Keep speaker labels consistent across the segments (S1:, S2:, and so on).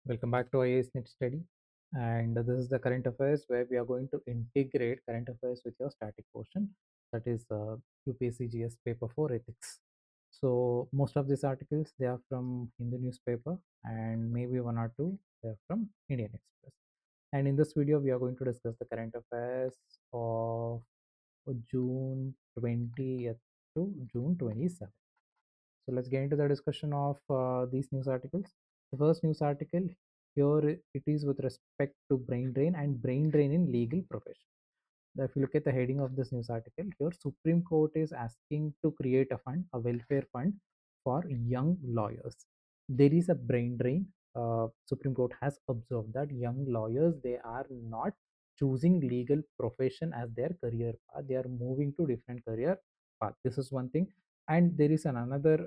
S1: Welcome back to IAS Net Study. And this is the current affairs where we are going to integrate current affairs with your static portion, that is UPSC GS paper 4 ethics. So most of these articles they are from Hindu newspaper, and maybe one or two they are from Indian Express. And in this video, we are going to discuss the current affairs of June 20th to June 27th. So let's get into the discussion of these news articles. The first news article here, it is with respect to brain drain and brain drain in legal profession. If you look at the heading of this news article, here Supreme Court is asking to create a fund, a welfare fund for young lawyers. There is a brain drain. Supreme Court has observed that young lawyers, they are not choosing legal profession as their career path. They are moving to different career path. This is one thing. And there is another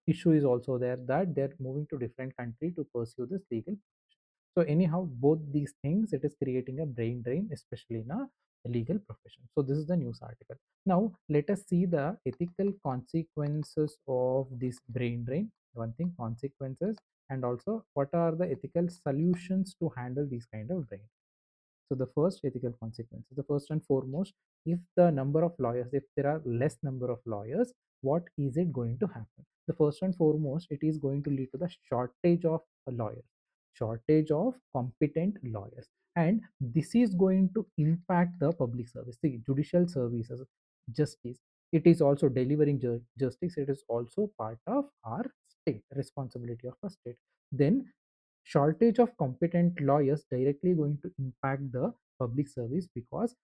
S1: issue is also there, that they're moving to different country to pursue this legal profession. So anyhow, both these things, it is creating a brain drain, especially in a legal profession. So this is the news article. Now let us see the ethical consequences of this brain drain. One thing, consequences, and also what are the ethical solutions to handle these kind of brain. So the first ethical consequences, the first and foremost, if the number of lawyers, if there are less number of lawyers, what is it going to happen? The first and foremost, it is going to lead to the shortage of lawyers, shortage of competent lawyers, and this is going to impact the public service, the judicial services, justice. It is also delivering justice. It is also part of our state responsibility of a state. Then shortage of competent lawyers directly going to impact the public service, because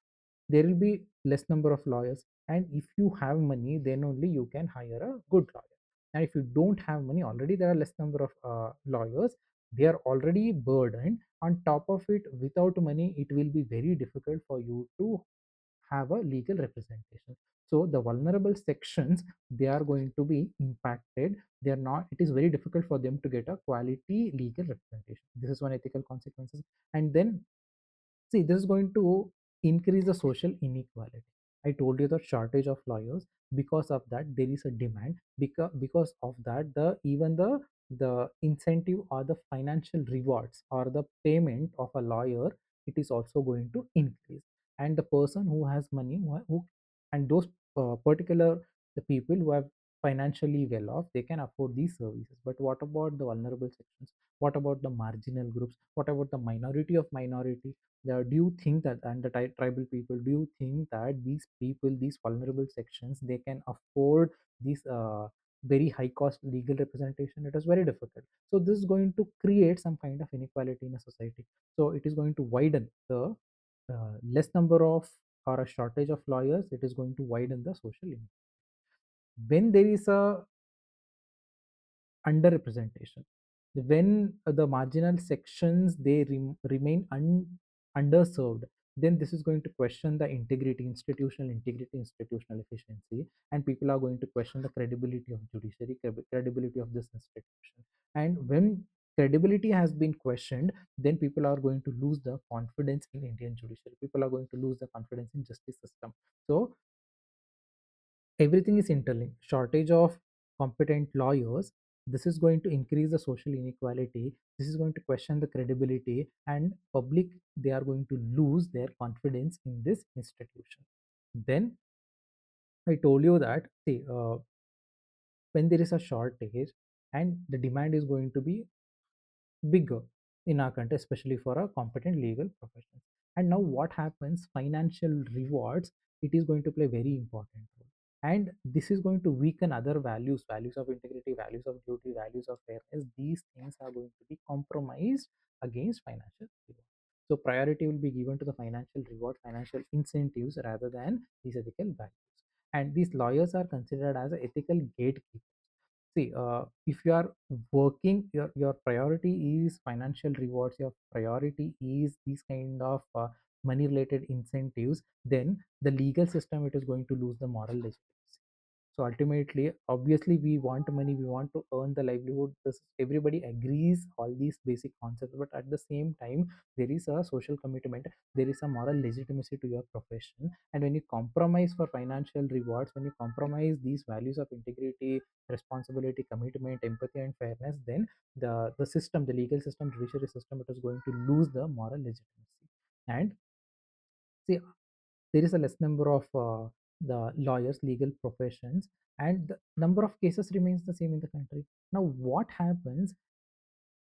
S1: there will be less number of lawyers, and if you have money, then only you can hire a good lawyer. And if you don't have money, already there are less number of lawyers, they are already burdened. On top of it, without money, it will be very difficult for you to have a legal representation. So the vulnerable sections, they are going to be impacted. They are not, it is very difficult for them to get a quality legal representation. This is one ethical consequences. And then, see, this is going to increase the social inequality. I told you the shortage of lawyers. Because of that, there is a demand. Because of that, the even the incentive or the financial rewards or the payment of a lawyer, it is also going to increase. And the person who has money, and those particular the people who have financially well off, they can afford these services. But what about the vulnerable sections? What about the marginal groups? What about the minority of minority? Do you think that, and the tribal people, do you think that these people, these vulnerable sections, they can afford these very high cost legal representation? It is very difficult. So this is going to create some kind of inequality in a society. So it is going to widen the less number of, or a shortage of lawyers, it is going to widen the social inequality. When there is a underrepresentation, when the marginal sections, they remain underserved, then this is going to question the integrity, institutional efficiency, and people are going to question the credibility of judiciary, credibility of this institution. And when credibility has been questioned, then people are going to lose the confidence in Indian judiciary, people are going to lose the confidence in justice system. So everything is interlinked. Shortage of competent lawyers, this is going to increase the social inequality, this is going to question the credibility, and public, they are going to lose their confidence in this institution. Then I told you that, see, when there is a shortage and the demand is going to be bigger in our country, especially for a competent legal profession. And now what happens? Financial rewards, it is going to play very important role. And this is going to weaken other values, values of integrity, values of duty, values of fairness. These things are going to be compromised against financial reward. So priority will be given to the financial reward, financial incentives, rather than these ethical values. And these lawyers are considered as ethical gatekeepers. See, if you are working, your priority is financial rewards, your priority is these kind of money related incentives, then the legal system, it is going to lose the moral legitimacy. So ultimately, obviously, we want money, we want to earn the livelihood. This everybody agrees all these basic concepts, but at the same time, there is a social commitment, there is a moral legitimacy to your profession. And when you compromise for financial rewards, when you compromise these values of integrity, responsibility, commitment, empathy, and fairness, then the system, the legal system, judiciary system, it is going to lose the moral legitimacy. And see, there is a less number of the lawyers, legal professions, and the number of cases remains the same in the country. Now what happens,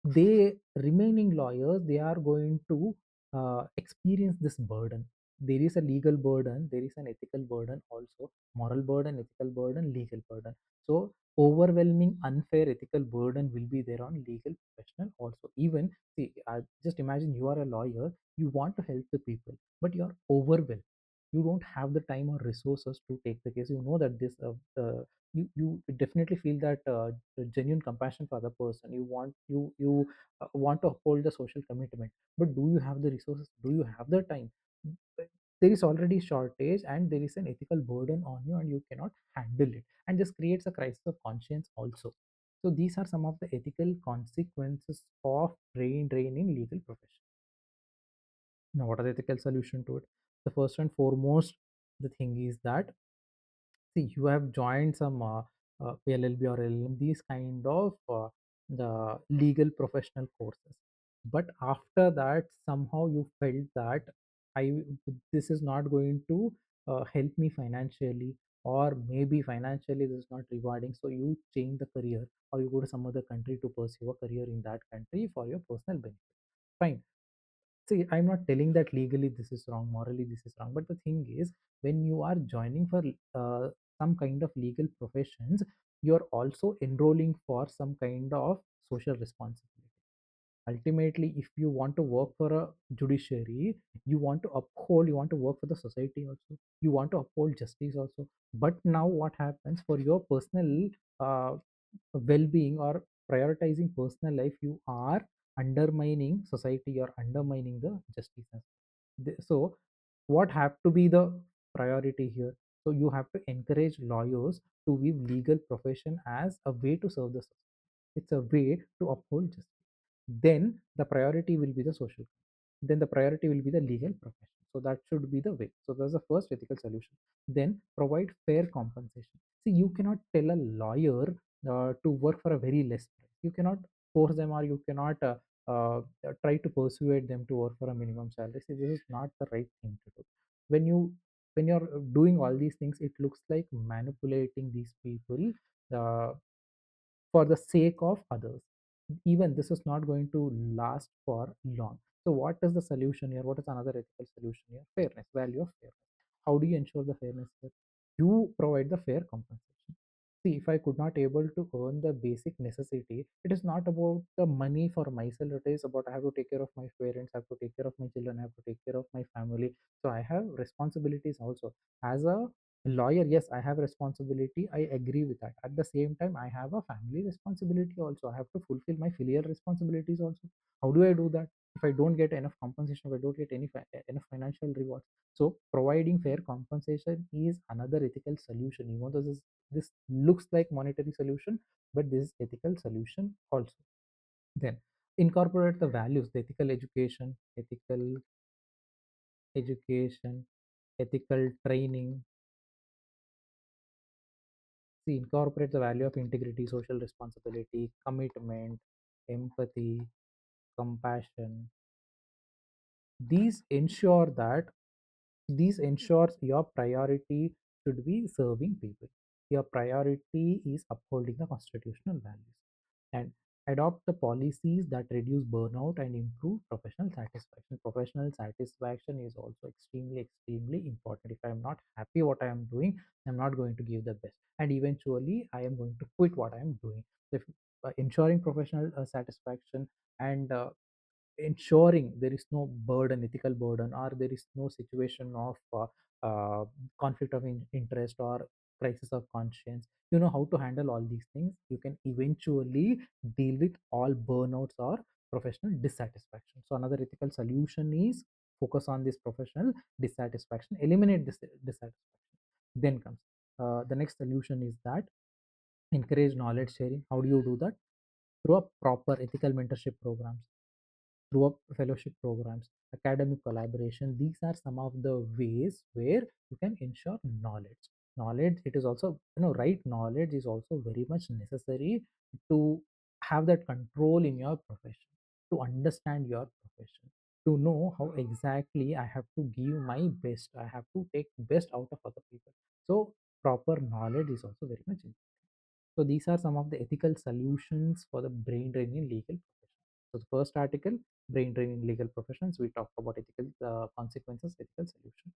S1: they remaining lawyers, they are going to experience this burden. There is a legal burden, there is an ethical burden also, moral burden, ethical burden, legal burden. So overwhelming unfair ethical burden will be there on legal professional also. Even see, just imagine you are a lawyer, you want to help the people, but you are overwhelmed, you don't have the time or resources to take the case. You know that this you definitely feel that genuine compassion for other person. You want, you want to uphold the social commitment, but do you have the resources, do you have the time? There is already shortage, and there is an ethical burden on you, and you cannot handle it, and this creates a crisis of conscience also. So these are some of the ethical consequences of drain in legal profession. Now what are the ethical solution to it? The first and foremost, the thing is that, see, you have joined some LLB or LLM, these kind of the legal professional courses. But after that, somehow you felt that I this is not going to help me financially, or maybe financially this is not rewarding. So you change the career, or you go to some other country to pursue a career in that country for your personal benefit. Fine. See, I'm not telling that legally this is wrong, morally this is wrong, but the thing is, when you are joining for some kind of legal professions, you're also enrolling for some kind of social responsibility. Ultimately, if you want to work for a judiciary, you want to uphold, you want to work for the society also, you want to uphold justice also. But now what happens for your personal uh, well-being, or prioritizing personal life, you are undermining society, you're undermining the justice as well. So what have to be the priority here? So you have to encourage lawyers to view legal profession as a way to serve the society. It's a way to uphold justice. Then the priority will be the social, then the priority will be the legal profession. So that should be the way. So that's the first ethical solution. Then provide fair compensation. See, you cannot tell a lawyer to work for a very less price. You cannot force them, or you cannot try to persuade them to work for a minimum salary. See, this is not the right thing to do. When you're doing all these things, it looks like manipulating these people uh, for the sake of others. Even this is not going to last for long. So what is the solution here? What is another ethical solution here? Fairness, value of fairness. How do you ensure the fairness here? You provide the fair compensation. See, if I could not able to earn the basic necessity, it is not about the money for myself. It is about, I have to take care of my parents, I have to take care of my children, I have to take care of my family. So I have responsibilities also. As a lawyer, yes, I have responsibility, I agree with that. At the same time, I have a family responsibility also. I have to fulfill my filial responsibilities also. How do I do that if I don't get enough compensation, if I don't get enough financial rewards? So providing fair compensation is another ethical solution. Even though this looks like monetary solution, but this is ethical solution also. Then incorporate the values, the ethical education, ethical training. See, incorporate the value of integrity, social responsibility, commitment, empathy, compassion. These ensure that This ensures your priority should be serving people. Your priority is upholding the constitutional values, and adopt the policies that reduce burnout and improve professional satisfaction. Professional satisfaction is also extremely important. If I am not happy what I am doing, I'm not going to give the best, and eventually I am going to quit what I am doing. So if, ensuring professional satisfaction, and ensuring there is no burden, ethical burden, or there is no situation of uh, conflict of interest or crisis of conscience. You know how to handle all these things, you can eventually deal with all burnouts or professional dissatisfaction. So another ethical solution is focus on this professional dissatisfaction, eliminate this dissatisfaction. Then comes The next solution is that encourage knowledge sharing. How do you do that? Through a proper ethical mentorship programs, through a fellowship programs, academic collaboration. These are some of the ways where you can ensure knowledge. Knowledge, it is also, right knowledge is also very much necessary to have that control in your profession, to understand your profession, to know how exactly I have to give my best, I have to take best out of other people. So proper knowledge is also very much important. So these are some of the ethical solutions for the brain drain in legal profession. So the first article, brain drain in legal professions, we talked about ethical consequences, ethical solution.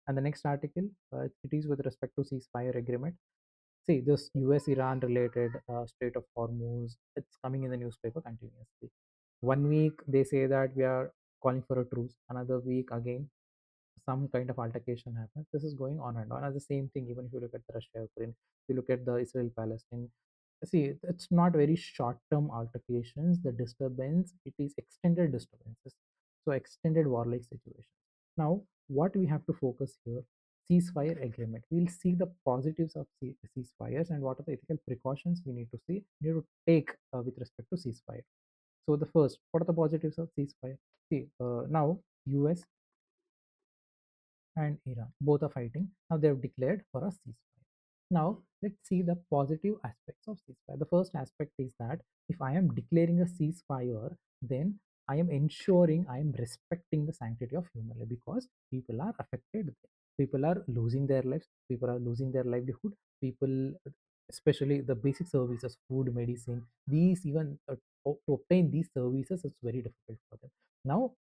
S1: And the next article, it is with respect to ceasefire agreement. See, this US-Iran related Strait of Hormuz, it's coming in the newspaper continuously. One week they say that we are calling for a truce. Another week again some kind of altercation happens. This is going on and on. And the same thing, even if you look at the Russia Ukraine, if you look at the Israel Palestine, see, it's not very short term altercations. The disturbance, it is extended disturbances. So extended warlike situations. Now, what we have to focus here, ceasefire agreement. We'll see the positives of ceasefires and what are the ethical precautions we need to see, need to take with respect to ceasefire. So the first, what are the positives of ceasefire? See, now US and Iran. Both are fighting. Now they have declared for a ceasefire. Now let's see the positive aspects of ceasefire. The first aspect is that if I am declaring a ceasefire, then I am ensuring I am respecting the sanctity of human life because people are affected. People are losing their lives. People are losing their livelihood. People, especially the basic services, food, medicine, these even to obtain these services, it's very difficult for them. Now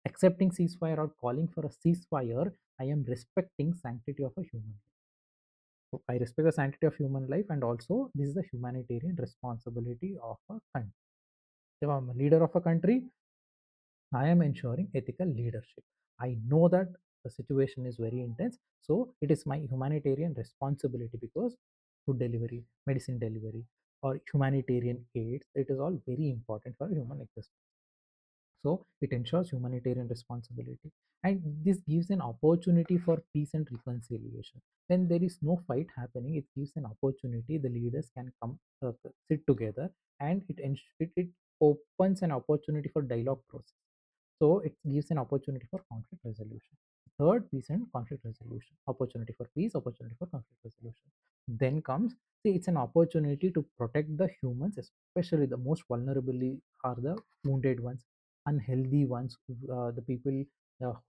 S1: accepting ceasefire or calling for a ceasefire, I am respecting sanctity of a human life. So I respect the sanctity of human life, and also this is the humanitarian responsibility of a country. If I'm a leader of a country, I am ensuring ethical leadership. I know that the situation is very intense, so it is my humanitarian responsibility because food delivery, medicine delivery, or humanitarian aid, it is all very important for human existence. So it ensures humanitarian responsibility. And this gives an opportunity for peace and reconciliation. When there is no fight happening, it gives an opportunity. The leaders can come sit together, and it opens an opportunity for dialogue process. So it gives an opportunity for conflict resolution. Third, peace and conflict resolution. Opportunity for peace, opportunity for conflict resolution. Then comes, see, it's an opportunity to protect the humans, especially the most vulnerably are the wounded ones, unhealthy ones, the people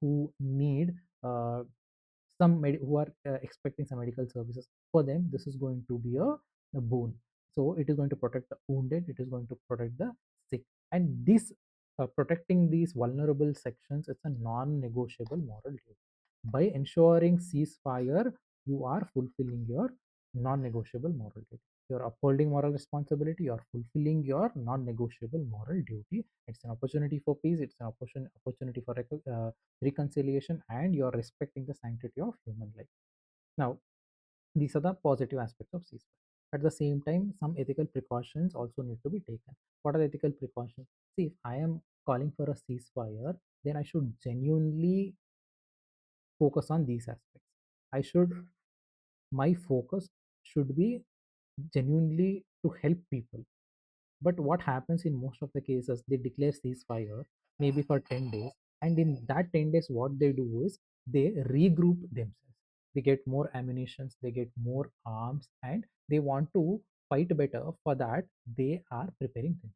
S1: who need who are expecting some medical services. For them, this is going to be a boon. So it is going to protect the wounded, it is going to protect the sick, and this protecting these vulnerable sections, it's a non-negotiable moral duty. By ensuring ceasefire, you are fulfilling your non-negotiable moral duty. You're upholding moral responsibility, you're fulfilling your non-negotiable moral duty. It's an opportunity for peace, it's an opportunity for reconciliation, and you're respecting the sanctity of human life. Now, these are the positive aspects of ceasefire. At the same time, some ethical precautions also need to be taken. What are the ethical precautions? See, if I am calling for a ceasefire, then I should genuinely focus on these aspects. I should, my focus should be genuinely to help people. But what happens in most of the cases, they declare ceasefire maybe for 10 days. And in that 10 days, what they do is they regroup themselves. They get more ammunitions, they get more arms, and they want to fight better. For that, they are preparing themselves.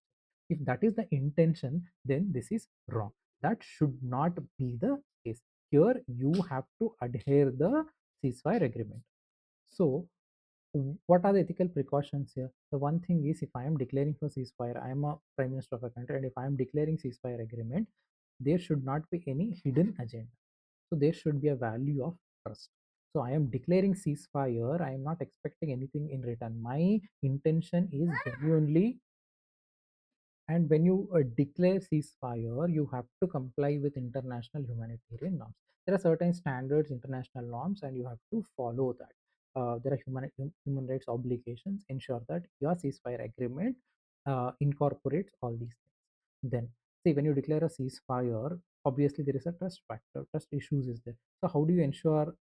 S1: If that is the intention, then this is wrong. That should not be the case. Here, you have to adhere the ceasefire agreement. So, what are the ethical precautions here? The one thing is, if I am declaring for ceasefire, I am a prime minister of a country, and if I am declaring ceasefire agreement, there should not be any hidden agenda. So there should be a value of trust. So I am declaring ceasefire. I am not expecting anything in return. My intention is genuinely, and when you declare ceasefire, you have to comply with international humanitarian norms. There are certain standards, international norms, and you have to follow that. There are human rights obligations. Ensure that your ceasefire agreement incorporates all these things. Then, see, when you declare a ceasefire, obviously there is a trust factor. Trust issues is there. So how do you ensure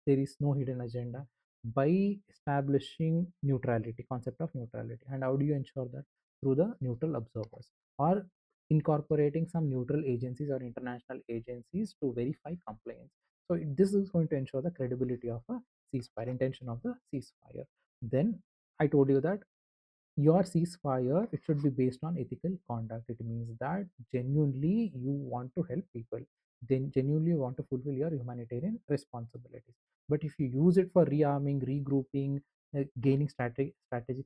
S1: there is no hidden agenda, by establishing neutrality, concept of neutrality. And how do you ensure that? Through the neutral observers, or incorporating some neutral agencies or international agencies to verify compliance. So this is going to ensure the credibility of a ceasefire, intention of the ceasefire. Then I told you that your ceasefire, it should be based on ethical conduct. It means that genuinely you want to help people, then genuinely you want to fulfill your humanitarian responsibilities. But if you use it for rearming, regrouping, gaining strategic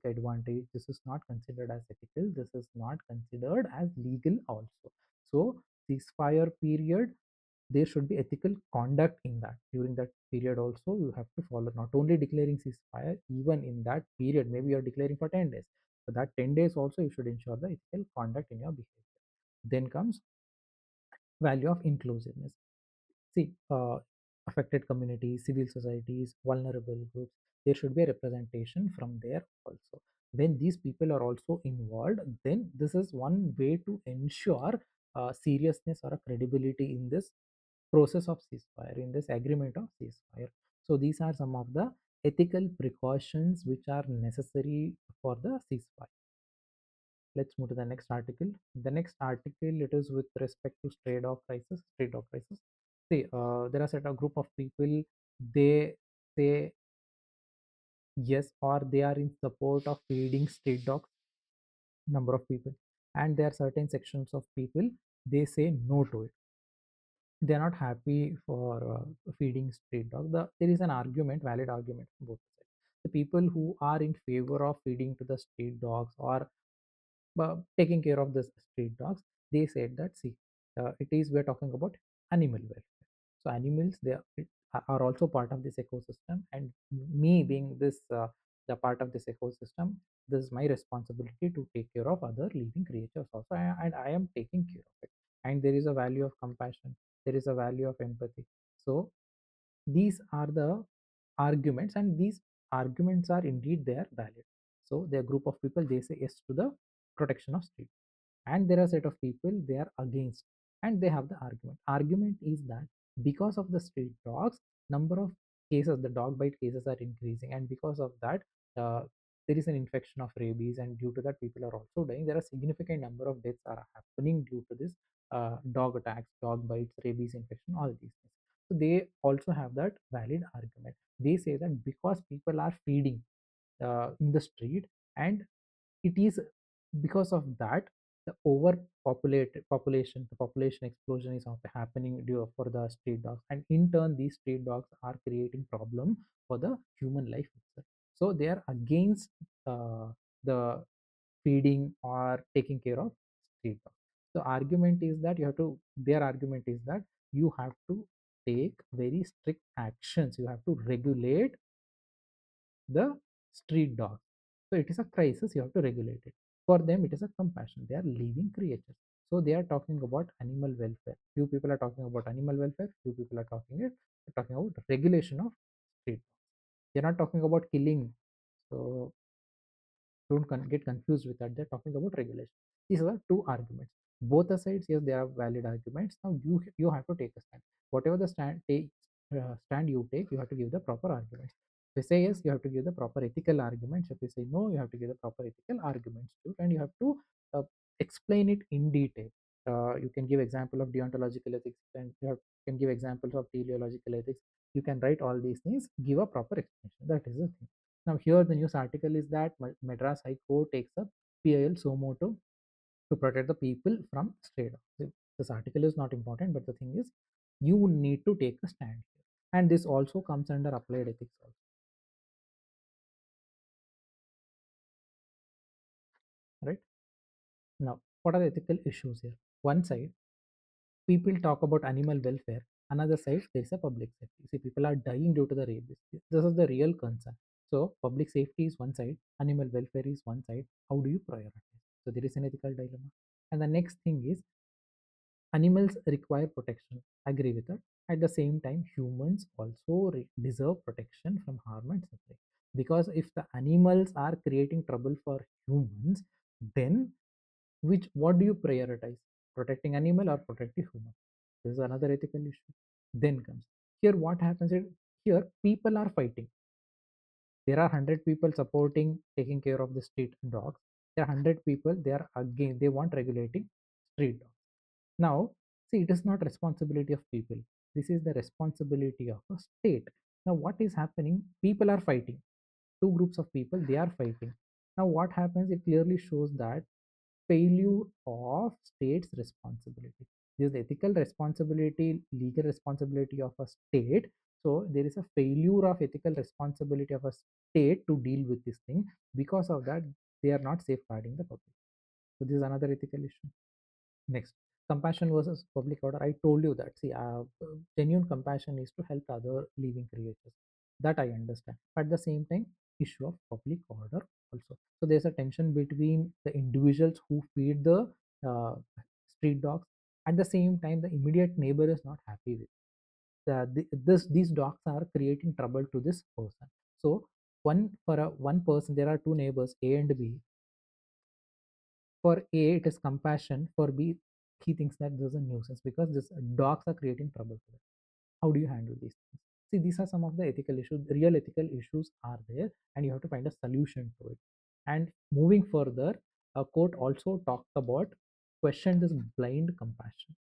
S1: advantage, this is not considered as ethical, this is not considered as legal also. So ceasefire period, there should be ethical conduct in that. During that period also you have to follow, not only declaring ceasefire, even in that period maybe you're declaring for 10 days, for that 10 days also you should ensure the ethical conduct in your behavior. Then comes value of inclusiveness. See, affected communities, civil societies, vulnerable groups, there should be a representation from there also. When these people are also involved, then this is one way to ensure seriousness or a credibility in this process of ceasefire, in this agreement of ceasefire. So these are some of the ethical precautions which are necessary for the ceasefire. Let's move to the next article. The next article, it is with respect to stray dog crisis. Stray dog crisis. See, there are set a group of people. They say yes, or they are in support of feeding street dogs. Number of people, and there are certain sections of people, they say no to it. They are not happy for feeding street dog. There is an argument, valid argument from both sides. The people who are in favor of feeding to the street dogs, or taking care of the street dogs, they said that, see, it is, we're talking about animal welfare. So animals, are also part of this ecosystem, and me being this the part of this ecosystem, this is my responsibility to take care of other living creatures also, and I am taking care of it. And there is a value of compassion, there is a value of empathy. So these are the arguments, and these arguments are indeed, they are valid. So the group of people, they say yes to the protection of street, and there are set of people, they are against, and they have the argument is that because of the street dogs, number of cases, the dog bite cases are increasing, and because of that, uh, there is an infection of rabies, and due to that people are also dying. There are significant number of deaths are happening due to this dog attacks, dog bites, rabies infection, all these things. So they also have that valid argument. They say that because people are feeding in the street, and it is because of that, the overpopulated population, the population explosion is happening due for the street dogs, and in turn these street dogs are creating problem for the human life itself. So they are against the feeding or taking care of street dogs. So argument is that you have to, their argument is that you have to take very strict actions, you have to regulate the street dogs. So it is a crisis, you have to regulate it. For them, it is a compassion. They are living creatures. So they are talking about animal welfare. Few people are talking about animal welfare, few people are talking about regulation of street dogs. They're not talking about killing. So don't get confused with that. They're talking about regulation. These are two arguments. Both the sides, yes, they are valid arguments. Now you have to take a stand. Whatever the stand you take, you have to give the proper arguments. If you say yes, you have to give the proper ethical arguments. If you say no, you have to give the proper ethical arguments too, and you have to uh, explain it in detail. You can give example of deontological ethics, and can give examples of teleological ethics. You can write all these things, give a proper explanation. That is the thing. Now, here the news article is that Madras High Court takes up PIL Somoto to protect the people from stray dogs. This article is not important, but the thing is, you need to take a stand here. And this also comes under applied ethics also, right? Now, what are the ethical issues here? One side, people talk about animal welfare. Another side, there is a public safety. See, people are dying due to the rabies. This is the real concern. So, public safety is one side, animal welfare is one side. How do you prioritize? So, there is an ethical dilemma. And the next thing is, animals require protection. Agree with that. At the same time, humans also deserve protection from harm and suffering. Because if the animals are creating trouble for humans, then what do you prioritize? Protecting animal or protecting human? This is another ethical issue. Then comes here. What happens is, Here people are fighting. There are 100 people supporting taking care of the street dogs. There are 100 people, they are again, they want regulating street dogs. Now, see, it is not responsibility of people, this is the responsibility of a state. Now what is happening, people are fighting, two groups of people, they are fighting. Now what happens, it clearly shows that failure of state's responsibility. This is ethical responsibility, legal responsibility of a state. So there is a failure of ethical responsibility of a state to deal with this thing. Because of that, they are not safeguarding the public. So this is another ethical issue. Next, compassion versus public order. I told you that. See, genuine compassion is to help other living creatures. That I understand. At the same time, issue of public order also. So there's a tension between the individuals who feed the uh, street dogs. At the same time, the immediate neighbor is not happy with these dogs are creating trouble to this person. So one person, there are two neighbors, A and B. For A, it is compassion. For B, he thinks that there's a nuisance because these dogs are creating trouble for them. How do you handle these things? See, these are some of the ethical issues. Real ethical issues are there, and you have to find a solution to it. And moving further, a court also talked about question this blind compassion.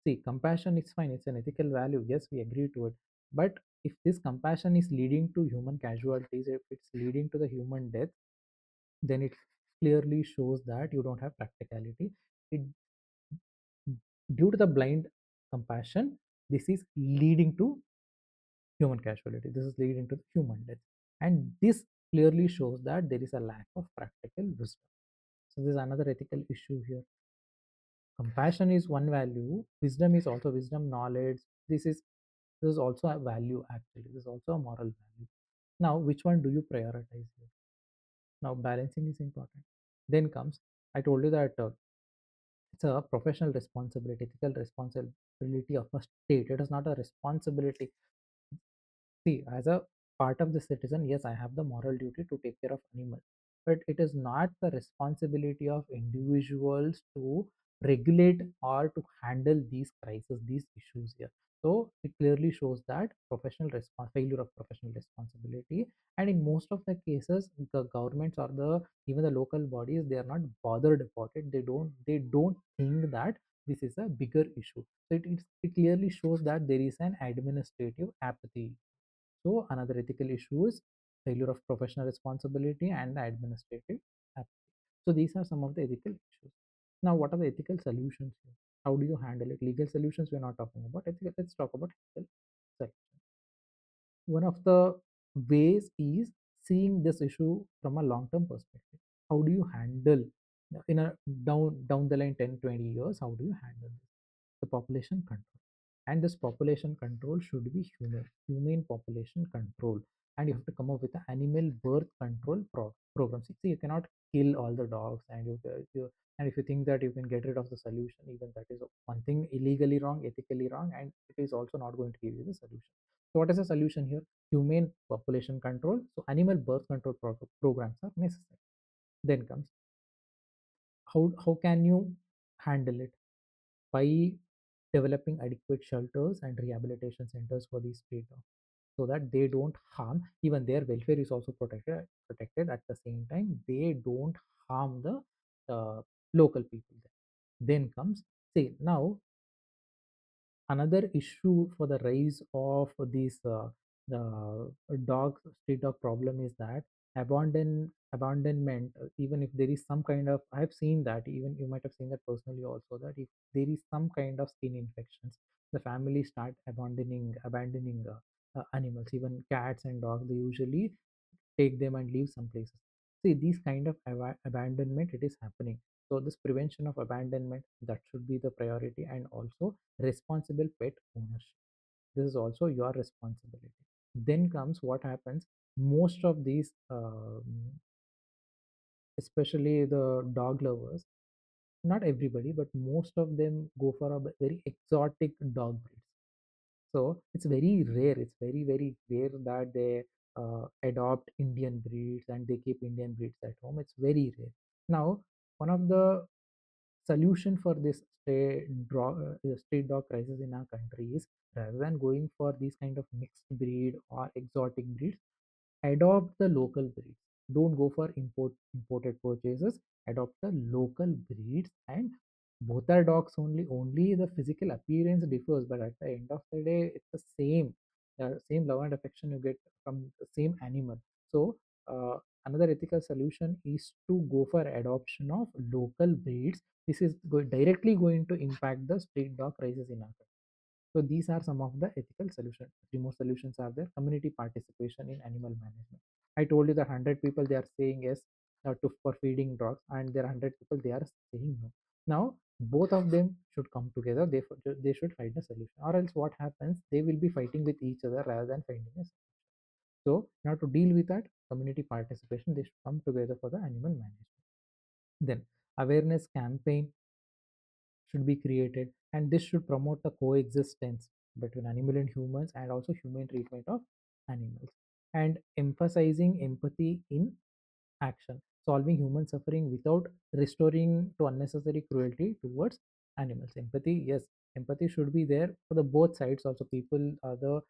S1: See, compassion is fine, it's an ethical value. Yes, we agree to it. But if this compassion is leading to human casualties, if it's leading to the human death, then it clearly shows that you don't have practicality. It, due to the blind compassion, this is leading to human casualty. This is leading to human death. And this clearly shows that there is a lack of practical wisdom. So there's another ethical issue here. Compassion is one value, wisdom is also wisdom, knowledge. This is also a value actually. This is also a moral value. Now, which one do you prioritize here? Now, balancing is important. Then comes, I told you that it's a professional responsibility, ethical responsibility of a state. It is not a responsibility. See, as a part of the citizen, yes, I have the moral duty to take care of animals, but it is not the responsibility of individuals to regulate or to handle these crises, these issues here. So it clearly shows that failure of professional responsibility, and in most of the cases, the governments or the even the local bodies, they are not bothered about it. They don't think that this is a bigger issue. So it clearly shows that there is an administrative apathy. So another ethical issue is failure of professional responsibility and the administrative apathy. So these are some of the ethical issues. Now, what are the ethical solutions here? How do you handle it? Legal solutions we're not talking about. Ethical, let's talk about ethical solutions. One of the ways is seeing this issue from a long-term perspective. How do you handle in a down the line 10, 20 years? How do you handle this? The population control, and this population control should be humane population control, and you have to come up with an animal birth control program. See, you cannot kill all the dogs, and and if you think that you can get rid of the solution, even that is one thing illegally wrong, ethically wrong, and it is also not going to give you the solution. So what is the solution here? Humane population control. So animal birth control programs are necessary. Then comes, how can you handle it? By developing adequate shelters and rehabilitation centers for these stray dogs, so that they don't harm, even their welfare is also protected. At the same time, they don't harm the local people there. Then comes, say, now another issue for the rise of these the dog street dog problem is that abandonment. Even if there is some kind of, I have seen that, even you might have seen that personally also, that if there is some kind of skin infections, the family start abandoning animals, even cats and dogs. They usually take them and leave some places. See, these kind of abandonment, it is happening. So this prevention of abandonment, that should be the priority, and also responsible pet ownership. This is also your responsibility. Then comes what happens. Most of these, especially the dog lovers, not everybody, but most of them go for a very exotic dog breeds. So it's very rare. It's very, very rare that they adopt Indian breeds and they keep Indian breeds at home. It's very rare. Now, one of the solution for this street dog crisis in our country is, rather than going for these kind of mixed breed or exotic breeds, adopt the local breeds. Don't go for imported purchases. Adopt the local breeds, and both are dogs only. Only the physical appearance differs, but at the end of the day, it's the same love and affection you get from the same animal. So another ethical solution is to go for adoption of local breeds. This is directly going to impact the street dog crisis in our country. So these are some of the ethical solutions. Three more solutions are there. Community participation in animal management. I told you that 100 people they are saying yes for feeding dogs, and there are 100 people they are saying no. Now both of them should come together. They should find a solution, or else what happens? They will be fighting with each other rather than finding a solution. So now to deal with that, community participation, they should come together for the animal management. Then awareness campaign should be created, and this should promote the coexistence between animal and humans, and also humane treatment of animals, and emphasizing empathy in action, solving human suffering without restoring to unnecessary cruelty towards animals. Empathy, yes, empathy should be there for the both sides. Also, people are the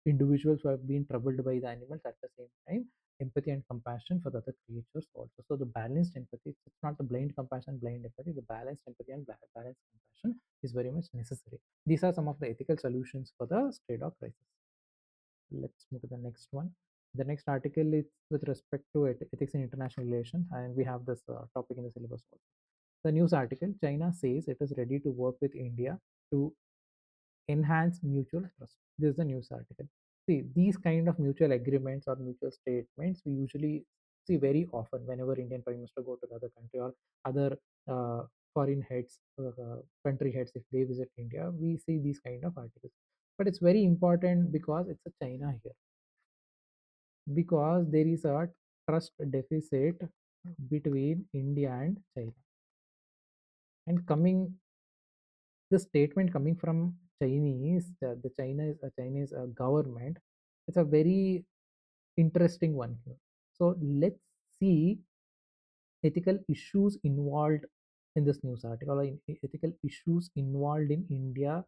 S1: individuals who have been troubled by the animals, at the same time empathy and compassion for the other creatures also. So the balanced empathy, it's not the blind compassion, blind empathy. The balanced empathy and balanced compassion is very much necessary. These are some of the ethical solutions for the stray dog crisis. Let's move to the next one. The next article is with respect to ethics in international relations, and we have this topic in the syllabus also. The news article: China says it is ready to work with India to enhance mutual trust. This is the news article. See, these kind of mutual agreements or mutual statements we usually see very often whenever Indian Prime Minister go to the other country, or other foreign heads, country heads, if they visit India, we see these kind of articles. But it's very important because it's a China here, because there is a trust deficit between India and China. And coming, the statement coming from Chinese, the Chinese government, it's a very interesting one here. So let's see ethical issues involved in this news article, or ethical issues involved in India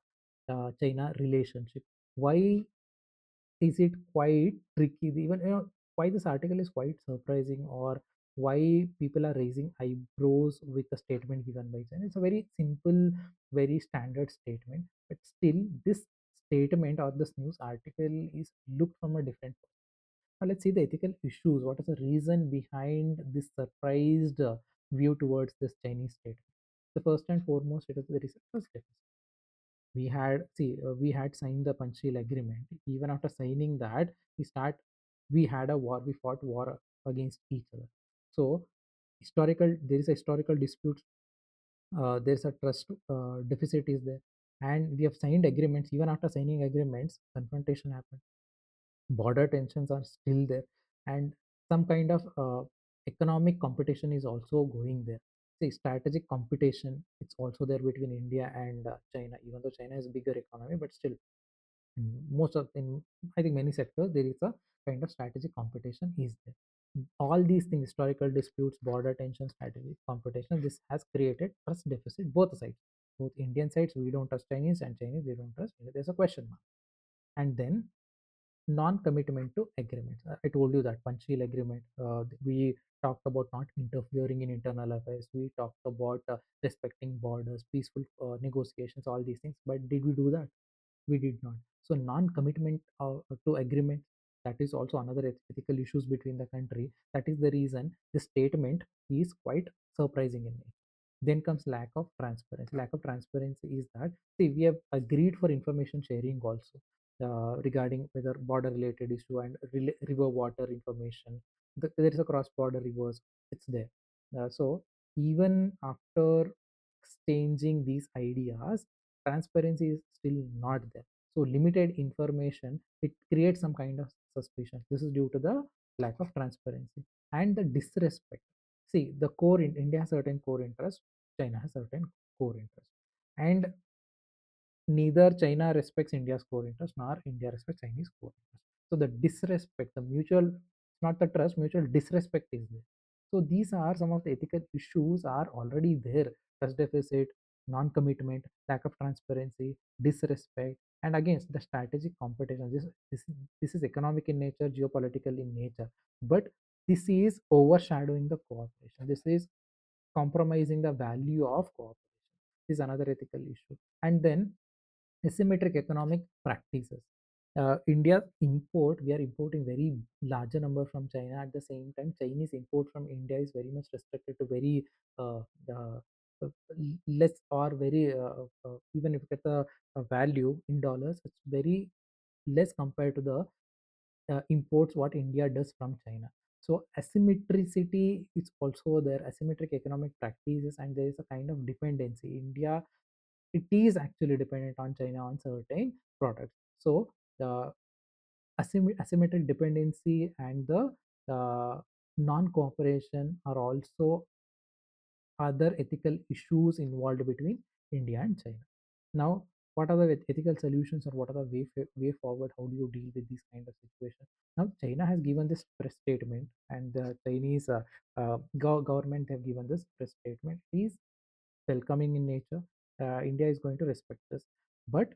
S1: China relationship. Why is it quite tricky? Even why this article is quite surprising, or why people are raising eyebrows with the statement given by Chen. It's a very simple, very standard statement, but still this statement or this news article is looked from a different point. Now let's see the ethical issues. What is the reason behind this surprised view towards this Chinese statement? The first and foremost, it is the trust deficit. We had signed the Panchsheel agreement. Even after signing that, we had a war. We fought war against each other. So there is a historical dispute. There's a trust deficit is there, and we have signed agreements. Even after signing agreements, confrontation happened. Border tensions are still there, and some kind of economic competition is also going there. See, strategic competition, it's also there between India and China. Even though China is a bigger economy, but still in I think many sectors there is a kind of strategic competition is there. All these things, historical disputes, border tension, strategic competition, this has created trust deficit both sides. Both Indian sides, we don't trust Chinese, and Chinese, they don't trust India. There's a question mark. And then non-commitment to agreements. I told you that Panchsheel agreement. We talked about not interfering in internal affairs. We talked about respecting borders, peaceful negotiations, all these things. But did we do that? We did not. So non-commitment to agreement, that is also another ethical issues between the country. That is the reason the statement is quite surprising in me. Then comes lack of transparency. Lack of transparency is that, see, we have agreed for information sharing also, regarding whether border related issue and river water information. There is a cross border rivers, it's there. So even after exchanging these ideas, transparency is still not there. So limited information, it creates some kind of suspicion. This is due to the lack of transparency and the disrespect. See, the core in India has certain core interest, China has certain core interest, and neither China respects India's core interest nor India respects Chinese core interest. So the disrespect, the mutual, not the trust, mutual disrespect is there. So these are some of the ethical issues are already there. trust deficit, non-commitment, lack of transparency, disrespect, and against the strategic competition. This is economic in nature, geopolitical in nature, but this is overshadowing the cooperation. This is compromising the value of cooperation. This is another ethical issue. And then asymmetric economic practices. India import, we are importing very larger number from China. At the same time, Chinese import from India is very much restricted to very uh, uh, less, or very even if you get the value in dollars, it's very less compared to the imports what India does from China. So asymmetricity is also there, asymmetric economic practices, and there is a kind of dependency. India, it is actually dependent on China on certain products. So the asymmetric dependency and the non-cooperation are also other ethical issues involved between India and China. Now, what are the ethical solutions, or what are the way forward? How do you deal with these kind of situations? Now, China has given this press statement, and the Chinese government have given this press statement. It is welcoming in nature. India is going to respect this, but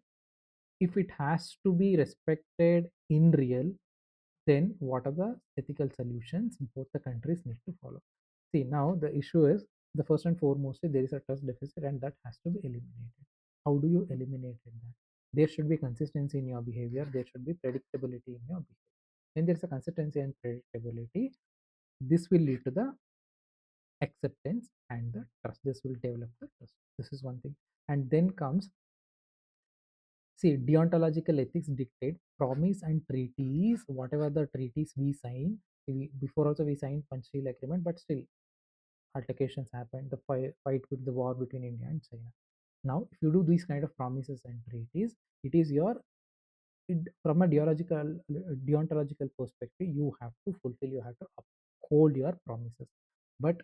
S1: if it has to be respected in real, then what are the ethical solutions both the countries need to follow? See, now the issue is, the first and foremost, there is a trust deficit, and that has to be eliminated. How do you eliminate that? There should be consistency in your behavior. There should be predictability in your behavior. When there is a consistency and predictability, this will lead to the acceptance and the trust. This will develop the trust. This is one thing. And then comes, see, deontological ethics dictate promise and treaties, whatever the treaties we sign. Before also we signed Panchsheel agreement, but still altercations happened. The fight with the war between India and China. Now, if you do these kind of promises and treaties, it is your from a deontological perspective, you have to fulfill, you have to uphold your promises. But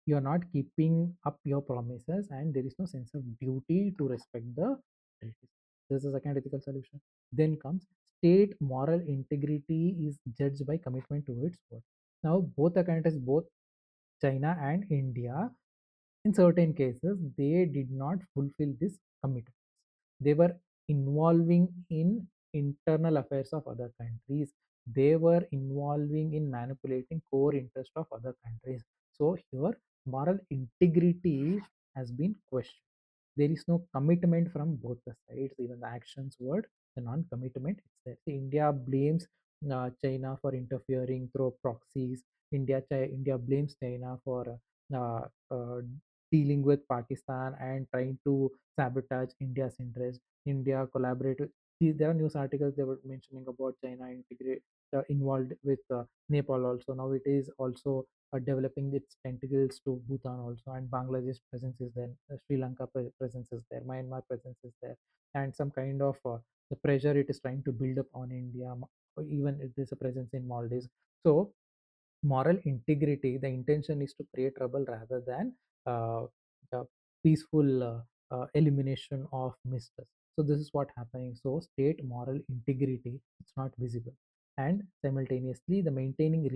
S1: you are not keeping up your promises, and there is no sense of duty to respect the treaties. This is the second ethical solution. Then comes, state moral integrity is judged by commitment to its word. Now, both the countries, both China and India, in certain cases, they did not fulfill this commitments. They were involving in internal affairs of other countries. They were involving in manipulating core interest of other countries. So here, moral integrity has been questioned. There is no commitment from both the sides. Even the actions word, the non-commitment is there. See, India blames China for interfering through proxies. India blames China for dealing with Pakistan and trying to sabotage India's interest. India collaborated. There are news articles they were mentioning about China integrate involved with Nepal also. Now it is also developing its tentacles to Bhutan also, and Bangladesh presence is there, Sri Lanka presence is there, Myanmar presence is there, and some kind of the pressure it is trying to build up on India. Even if there's a presence in Maldives. So moral integrity, the intention is to create trouble rather than the peaceful elimination of mistrust. So this is what happening. So state moral integrity, it's not visible, and simultaneously the maintaining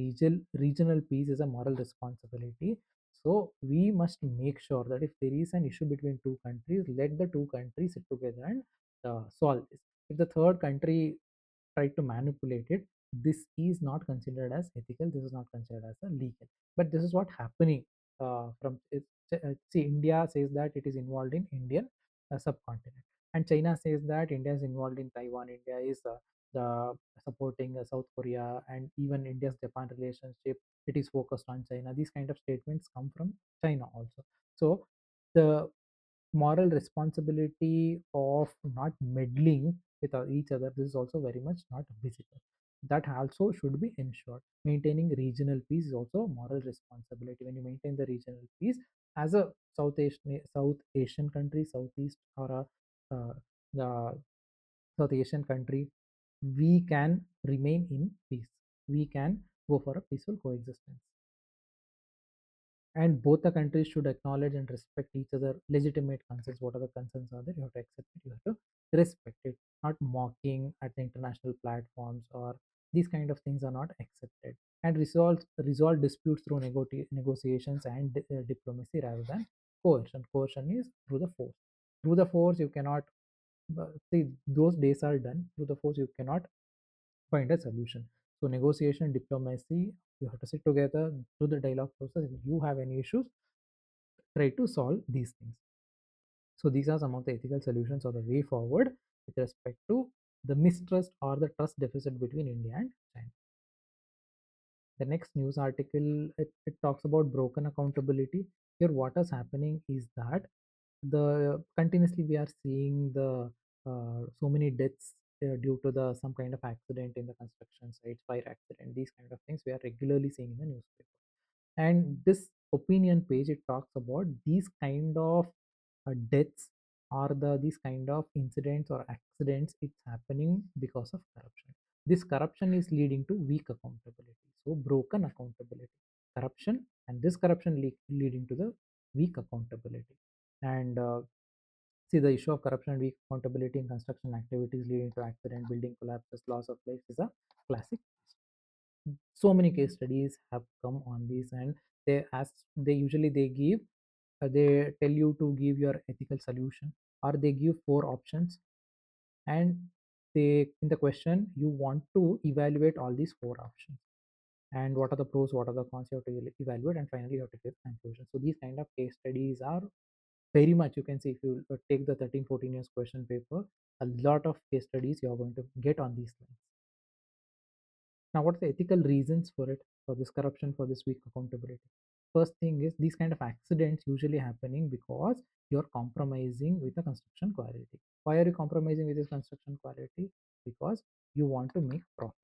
S1: regional peace is a moral responsibility. So we must make sure that if there is an issue between two countries, let the two countries sit together and solve this. If the third country try to manipulate it, this is not considered as ethical, this is not considered as a legal, but this is what happening from it. See, India says that it is involved in Indian subcontinent, and China says that India is involved in Taiwan. India is the supporting South Korea, and even India's Japan relationship, it is focused on China. These kind of statements come from China also. So the moral responsibility of not meddling with each other, this is also very much not visible. That also should be ensured. Maintaining regional peace is also moral responsibility. When you maintain the regional peace as a South Asian country, Southeast, or a the South Asian country, we can remain in peace. We can go for a peaceful coexistence, and both the countries should acknowledge and respect each other legitimate concerns. What are the concerns are there, you have to accept it, you have to respect it. Not mocking at the international platforms, or these kind of things are not accepted. And resolve disputes through negotiations and diplomacy rather than coercion. Coercion is through the force. Through the force, you cannot see, those days are done. Through the force, you cannot find a solution. So negotiation, diplomacy, you have to sit together through the dialogue process. If you have any issues, try to solve these things. So these are some of the ethical solutions or the way forward with respect to the mistrust or the trust deficit between India and China. The next news article, it talks about broken accountability. Here what is happening is that the continuously we are seeing the so many deaths due to the some kind of accident in the construction sites, fire accident, these kind of things we are regularly seeing in the newspaper. And this opinion page, it talks about these kind of deaths or these kind of incidents or accidents, it's happening because of corruption. This corruption is leading to weak accountability, so broken accountability, corruption, and this corruption leading to the weak accountability. And see, the issue of corruption and weak accountability in construction activities leading to accident, building collapses, loss of life is a classic. So many case studies have come on this, and they usually they give they tell you to give your ethical solution, or they give four options, and they in the question you want to evaluate all these four options, and what are the pros, what are the cons, you have to evaluate, and finally you have to give conclusion. So these kind of case studies are very much, you can see, if you take the 13-14 years question paper, a lot of case studies you are going to get on these lines. Now, what's the ethical reasons for it, for this corruption, for this weak accountability? First thing is, these kind of accidents usually happening because you're compromising with the construction quality. Why are you compromising with this construction quality? Because you want to make profit.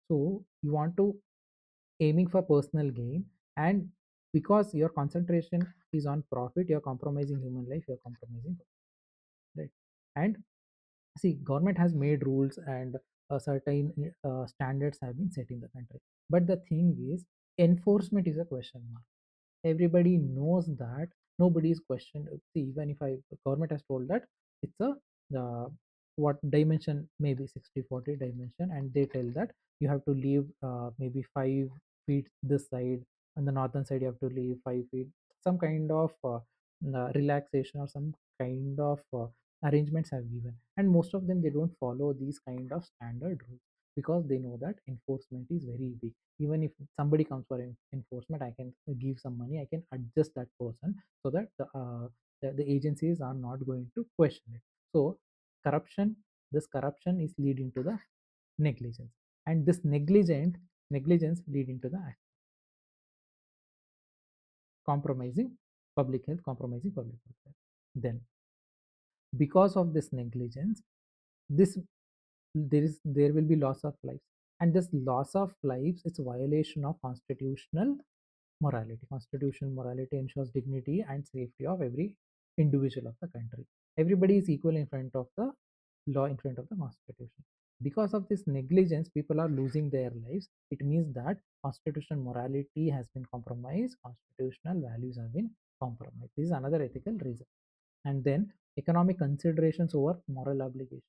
S1: So you want to aiming for personal gain, and because your concentration is on profit, you're compromising human life, you're compromising, right? And see, government has made rules, and certain standards have been set in the country, but the thing is, enforcement is a question mark. Everybody knows that, nobody is questioned. See, even if I government has told that it's a uh, what dimension, maybe 60/40 dimension, and they tell that you have to leave maybe 5 feet this side, on the northern side you have to leave 5 feet, some kind of relaxation or some kind of arrangements have given, and most of them they don't follow these kind of standard rules, because they know that enforcement is very weak. Even if somebody comes for enforcement, I can give some money, I can adjust that person, so that the agencies are not going to question it. So corruption, this corruption is leading to the negligence, and this negligence leading to the compromising public health, compromising public health. Then because of this negligence, this there will be loss of lives, and this loss of lives, it's a violation of constitutional morality. Constitutional morality ensures dignity and safety of every individual of the country. Everybody is equal in front of the law, in front of the constitution. Because of this negligence, people are losing their lives. It means that constitutional morality has been compromised, constitutional values have been compromised. This is another ethical reason. And then economic considerations over moral obligation.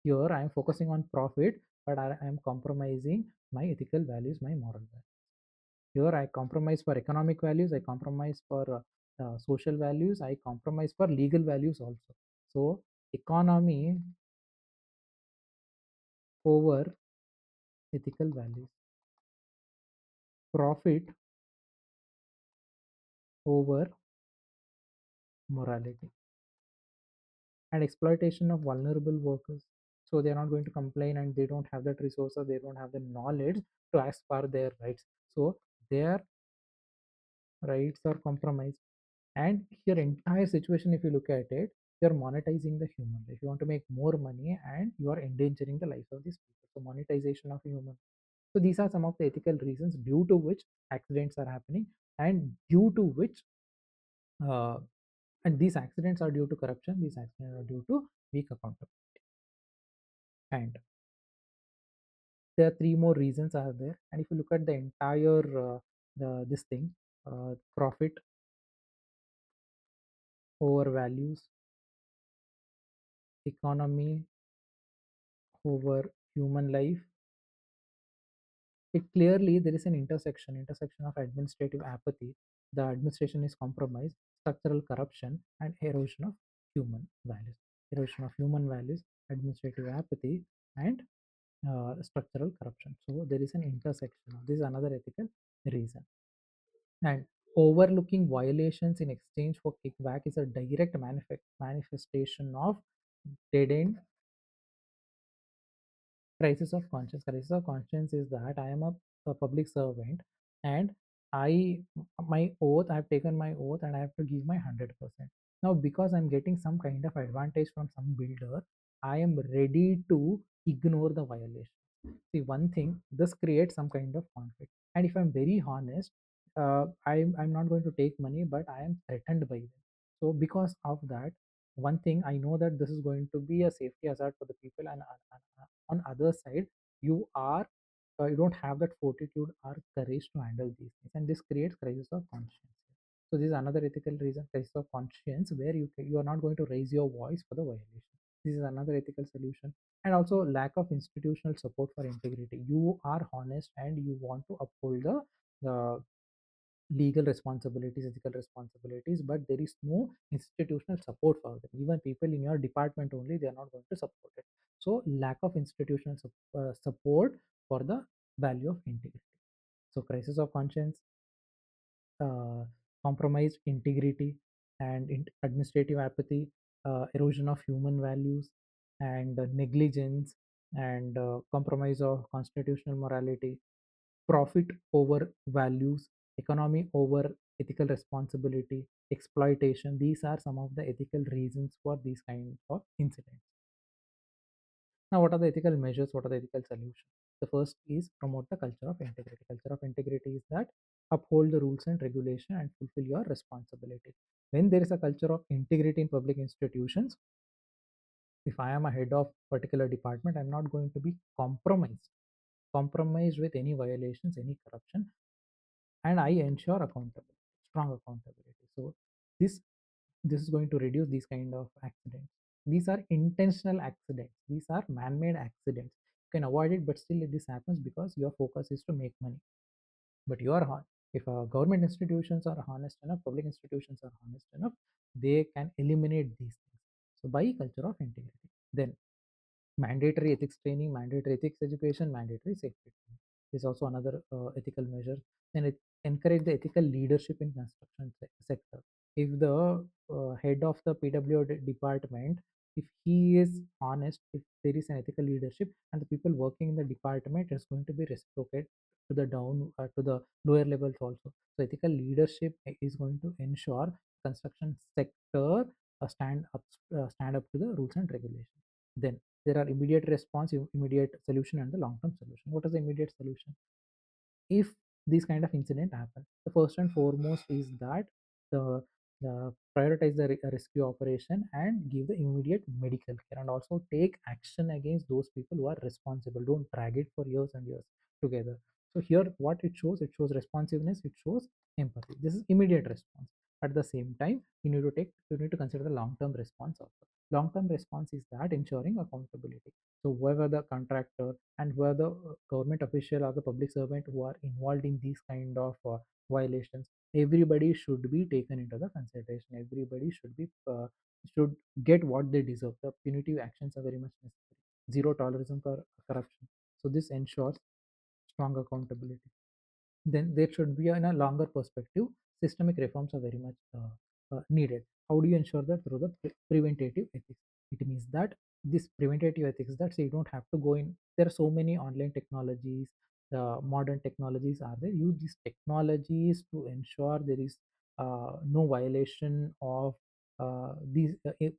S1: Here I am focusing on profit, but I am compromising my ethical values, my moral values. Here I compromise for economic values, I compromise for social values, I compromise for legal values also. So economy over ethical values, profit over morality, and exploitation of vulnerable workers. So they are not going to complain, and they don't have that resources, they don't have the knowledge to ask for their rights. So their rights are compromised. And your entire situation, if you look at it, you're monetizing the human life. You want to make more money, and you are endangering the lives of these people. So monetization of human. So these are some of the ethical reasons due to which accidents are happening, and due to which uh, and these accidents are due to corruption, these accidents are due to weak accountability. And there are three more reasons are there. And if you look at the entire this thing, profit over values, economy over human life, it clearly there is an intersection of administrative apathy, the administration is compromised, structural corruption, and erosion of human values. Erosion of human values, administrative apathy, and structural corruption. So there is an intersection. This is another ethical reason. And overlooking violations in exchange for kickback is a direct manifestation of dead end crisis of conscience. Crisis of conscience is that I am a public servant, and I my oath, I have taken my oath and I have to give my 100%. Now, because I'm getting some kind of advantage from some builder, I am ready to ignore the violation. See, one thing, this creates some kind of conflict. And if I'm very honest, I'm not going to take money, but I am threatened by them. So because of that, one thing I know that this is going to be a safety hazard for the people, and on other side, you are you don't have that fortitude or courage to handle these things, and this creates crisis of conscience. So this is another ethical reason, crisis of conscience, where you are not going to raise your voice for the violation. This is another ethical solution. And also lack of institutional support for integrity. You are honest and you want to uphold the legal responsibilities, ethical responsibilities, but there is no institutional support for them. Even people in your department only, they are not going to support it. So lack of institutional support for the value of integrity. So crisis of conscience, uh, compromised integrity, and administrative apathy, erosion of human values, and negligence, and compromise of constitutional morality, profit over values, economy over ethical responsibility, exploitation. These are some of the ethical reasons for these kinds of incidents. Now, what are the ethical measures? What are the ethical solutions? The first is promote the culture of integrity. Culture of integrity is that uphold the rules and regulation and fulfill your responsibilities. When there is a culture of integrity in public institutions, if I am a head of particular department, I'm not going to be compromised with any violations, any corruption, and I ensure accountability, strong accountability. So this this is going to reduce these kind of accidents. These are intentional accidents. These are man-made accidents. You can avoid it, but still this happens because your focus is to make money. But you are if government institutions are honest enough, public institutions are honest enough, they can eliminate these things. So by culture of integrity, then mandatory ethics training, mandatory ethics education, mandatory safety training is also another ethical measure. Then it encourage the ethical leadership in construction sector. If the head of the PWO department, if he is honest, if there is an ethical leadership, and the people working in the department is going to be reciprocated to the down to the lower levels also. So ethical leadership is going to ensure construction sector stand up to the rules and regulations. Then there are immediate response, immediate solution, and the long term solution. What is the immediate solution? If these kind of incident happen, the first and foremost is that the prioritize the rescue operation and give the immediate medical care, and also take action against those people who are responsible. Don't drag it for years and years together. So here what it shows responsiveness, it shows empathy. This is immediate response. At the same time, you need to consider the long term response also. Long term response is that ensuring accountability. So whoever the contractor and whoever the government official or the public servant who are involved in these kind of violations, everybody should be taken into the consideration. Everybody should get what they deserve. The punitive actions are very much necessary. Zero tolerance for corruption. So this ensures strong accountability. Then there should be, in a longer perspective, systemic reforms are very much needed. How do you ensure that? Through the preventative ethics. It means that this preventative ethics, that so you don't have to go in. There are so many online technologies, the modern technologies are there. Use these technologies to ensure there is no violation of these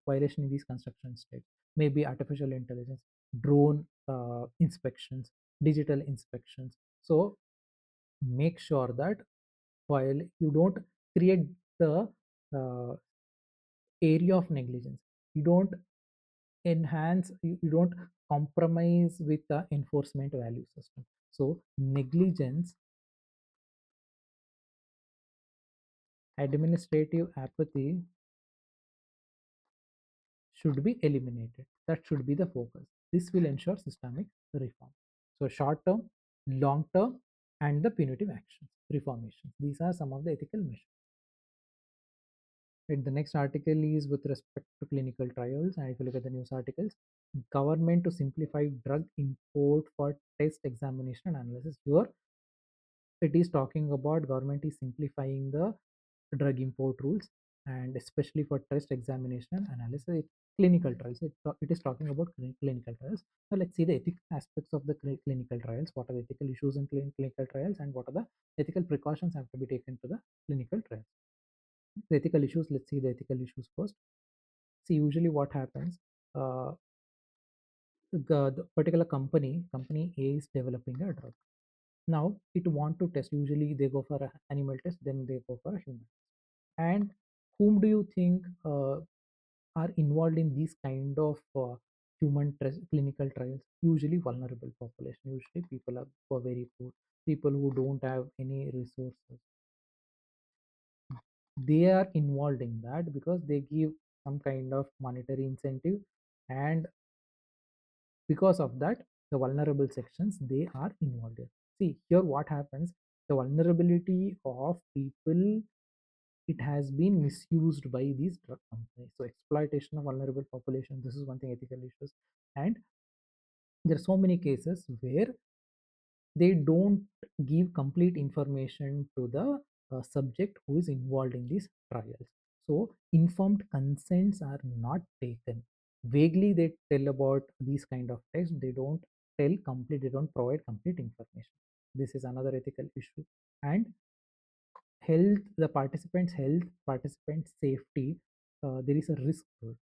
S1: violation in these construction states. Maybe artificial intelligence, drone inspections, digital inspections. So make sure that while you don't create the uh, area of negligence, you don't you don't compromise with the enforcement value system. So negligence, administrative apathy should be eliminated. That should be the focus. This will ensure systemic reform. So short term, long term, and the punitive actions, reformations. These are some of the ethical measures. Right, the next article is with respect to clinical trials, and if you look at the news articles, government to simplify drug import for test examination and analysis. Here, it is talking about government is simplifying the drug import rules, and especially for test examination and analysis. Clinical trials. It is talking about clinical trials. So let's see the ethical aspects of the clinical trials. What are the ethical issues in clinical trials, and what are the ethical precautions have to be taken to the clinical trials. The ethical issues. Let's see the ethical issues first. See, usually what happens, uh, the particular company A is developing a drug. Now it want to test. Usually they go for a animal test, then they go for a human. And whom do you think are involved in these kind of clinical trials? Usually vulnerable population. Usually people are who are very poor, people who don't have any resources. They are involved in that because they give some kind of monetary incentive, and because of that, the vulnerable sections, they are involved here. See here what happens, the vulnerability of people, it has been misused by these drug companies. So exploitation of vulnerable population, this is one thing, ethical issues. And there are so many cases where they don't give complete information to the subject who is involved in these trials. So informed consents are not taken. Vaguely they tell about these kind of tests. They don't tell complete. They don't provide complete information. This is another ethical issue. And health, the participants' health, participants' safety. There is a risk.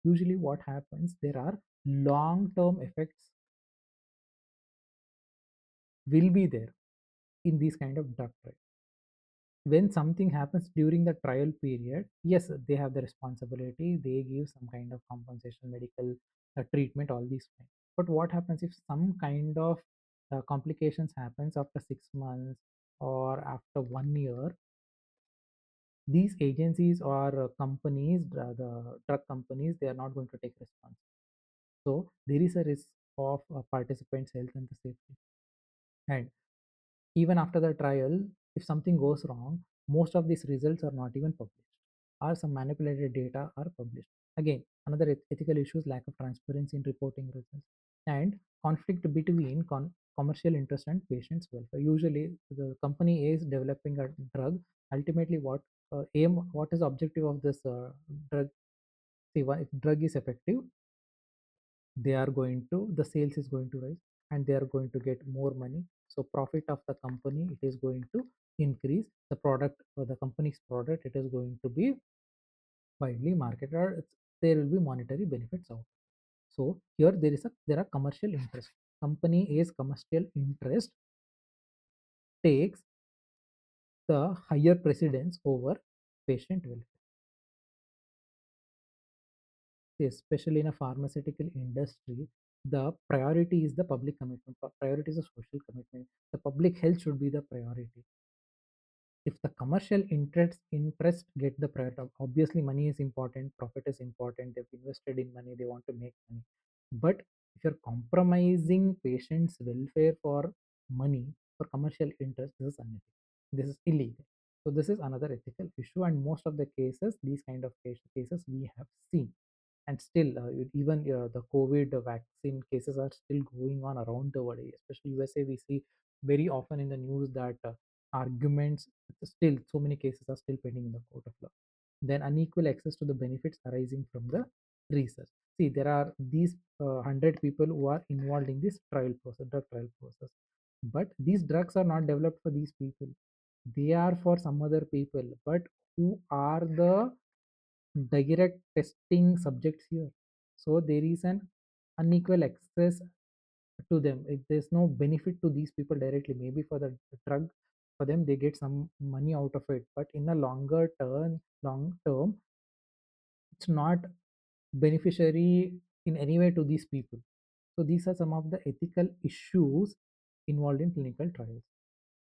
S1: Usually, what happens? There are long-term effects will be there in these kind of drug trials. When something happens during the trial period, yes, they have the responsibility. They give some kind of compensation, medical treatment, all these fine. But what happens if some kind of complications happens after 6 months or after 1 year? These agencies or companies, the drug companies, they are not going to take responsibility. So there is a risk of participants' health and the safety. And even after the trial, if something goes wrong, most of these results are not even published, or some manipulated data are published. Again, another ethical issue is lack of transparency in reporting results, and conflict between commercial interest and patients' welfare. Usually, the company is developing a drug. Ultimately, what is the objective of this drug? See, if drug is effective, they are going to, the sales is going to rise, and they are going to get more money. So profit of the company, it is going to increase. The product, or the company's product, it is going to be widely marketed, or there will be monetary benefits out. So here there are commercial interest. Company is commercial interest takes the higher precedence over patient welfare. Especially in a pharmaceutical industry, the priority is the public commitment. Priority is a social commitment. The public health should be the priority. If the commercial interest get the priority, obviously money is important, profit is important, they've invested in money, they want to make money. But if you're compromising patients welfare for money, for commercial interest, this is unethical, this is illegal. So this is another ethical issue, and most of the cases, these kind of cases we have seen. And still, even the COVID vaccine cases are still going on around the world, especially USA. We see very often in the news that arguments, still so many cases are still pending in the court of law. Then unequal access to the benefits arising from the research. See, there are these 100 people who are involved in this trial process, drug trial process, but these drugs are not developed for these people, they are for some other people. But who are the direct testing subjects here? So there is an unequal access to them. If there's no benefit to these people directly, maybe for the drug, for them they get some money out of it, but in a long term, it's not beneficiary in any way to these people. So these are some of the ethical issues involved in clinical trials.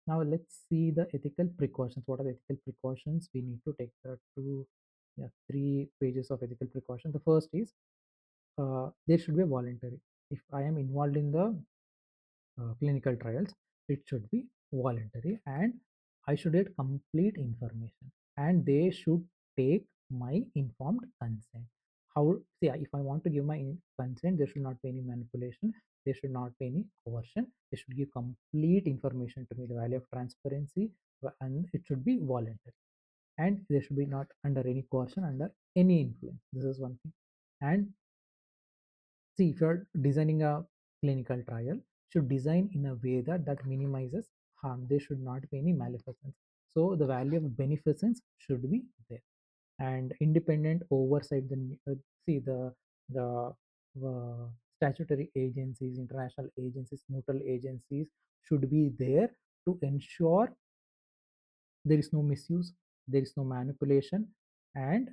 S1: Now let's see the ethical precautions. What are the ethical precautions we need to take? There are yeah, 3 pages of ethical precaution. The first is there should be a voluntary. If I am involved in the clinical trials, it should be voluntary, and I should get complete information, and they should take my informed consent. How, see, if I want to give my consent, there should not be any manipulation, there should not be any coercion, they should give complete information to me, the value of transparency, and it should be voluntary, and they should be not under any coercion, under any influence. This is one thing. And see, if you're designing a clinical trial, should design in a way that minimizes harm. There should not be any maleficence. So the value of beneficence should be there, and independent oversight. See, the statutory agencies, international agencies, neutral agencies should be there to ensure there is no misuse, there is no manipulation, and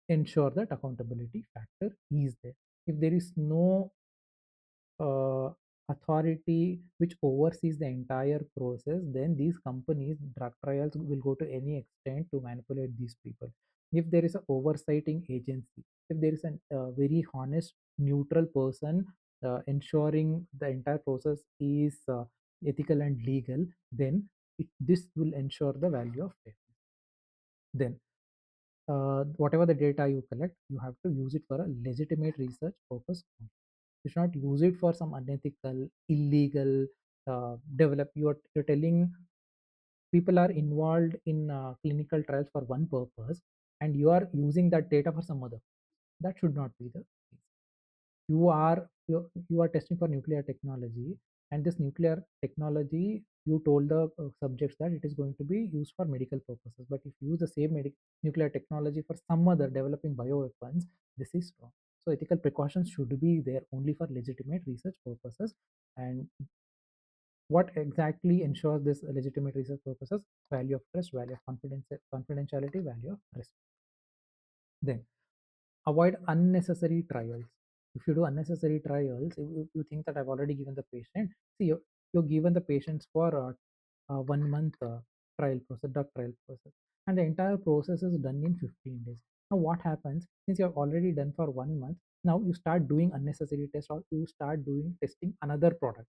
S1: ensure that accountability factor is there. If there is no uh, authority which oversees the entire process, then these companies, drug trials, will go to any extent to manipulate these people. If there is a oversighting agency, if there is a very honest, neutral person ensuring the entire process is ethical and legal, then this will ensure the value of fairness. Then whatever the data you collect, you have to use it for a legitimate research purpose. You should not use it for some unethical, illegal develop. You're telling people are involved in clinical trials for one purpose, and you are using that data for some other. That should not be the case. You are testing for nuclear technology, and this nuclear technology, you told the subjects that it is going to be used for medical purposes, but if you use the same nuclear technology for some other developing bioweapons, this is wrong. So ethical precautions should be there only for legitimate research purposes. And what exactly ensures this legitimate research purposes? Value of trust, value of confidentiality, value of risk. Then avoid unnecessary trials. If you do unnecessary trials, if you think that I've already given the patient, see, you're given the patients for 1 month trial process, drug trial process, and the entire process is done in 15 days. Now what happens, since you have already done for 1 month, now you start doing unnecessary tests, or you start doing testing another product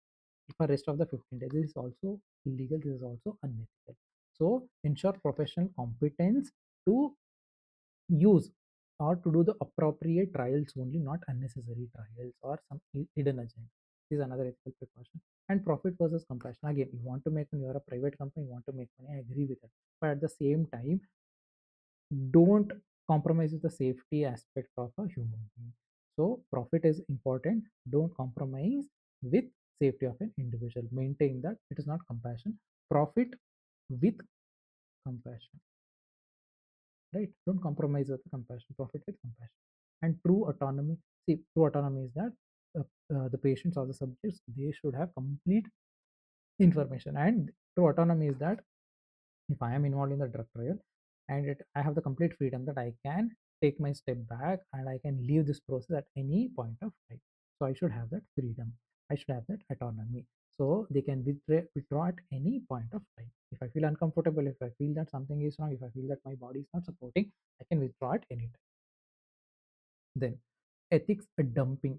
S1: for rest of the 15 days. This is also illegal, this is also unethical. So ensure professional competence to use or to do the appropriate trials only, not unnecessary trials or some hidden agenda. This is another ethical precaution. And profit versus compassion. Again, you want to make money, you're a private company, you want to make money, I agree with it. But at the same time, don't compromise with the safety aspect of a human being. So profit is important. Don't compromise with safety of an individual. Maintain that it is not compassion. Profit with compassion, right? Don't compromise with compassion, profit with compassion. And true autonomy, see, true autonomy is that the patients or the subjects, they should have complete information. And true autonomy is that if I am involved in the drug trial, and I have the complete freedom that I can take my step back and I can leave this process at any point of time. So I should have that freedom, I should have that autonomy. So they can withdraw at any point of time. If I feel uncomfortable, if I feel that something is wrong, if I feel that my body is not supporting, I can withdraw at any time. Then ethics dumping.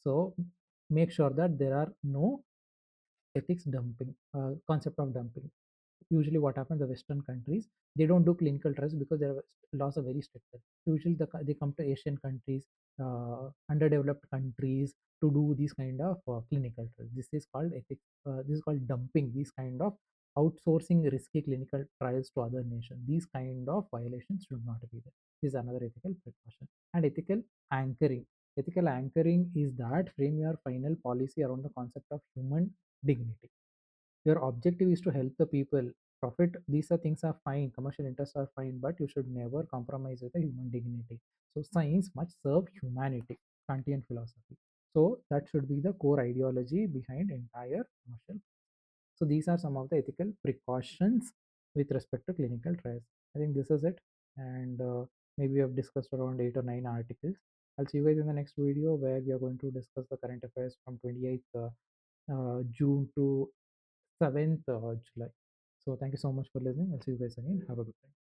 S1: So make sure that there are no ethics dumping, concept of dumping. Usually what happens, the western countries, they don't do clinical trials because their laws are very strict. Usually they come to Asian countries, underdeveloped countries, to do these kind of clinical trials. This is called ethics, this is called dumping, these kind of outsourcing risky clinical trials to other nations. These kind of violations should not be there. This is another ethical precaution. And ethical anchoring. Ethical anchoring is that frame your final policy around the concept of human dignity. Your objective is to help the people. Profit, these are things are fine, commercial interests are fine, but you should never compromise with the human dignity. So science must serve humanity, Kantian philosophy. So that should be the core ideology behind entire commercial. So these are some of the ethical precautions with respect to clinical trials. I think this is it. And maybe we have discussed around 8 or 9 articles. I'll see you guys in the next video, where we are going to discuss the current affairs from 28th June to 7th July. So thank you so much for listening. I'll see you guys again. Have a good day.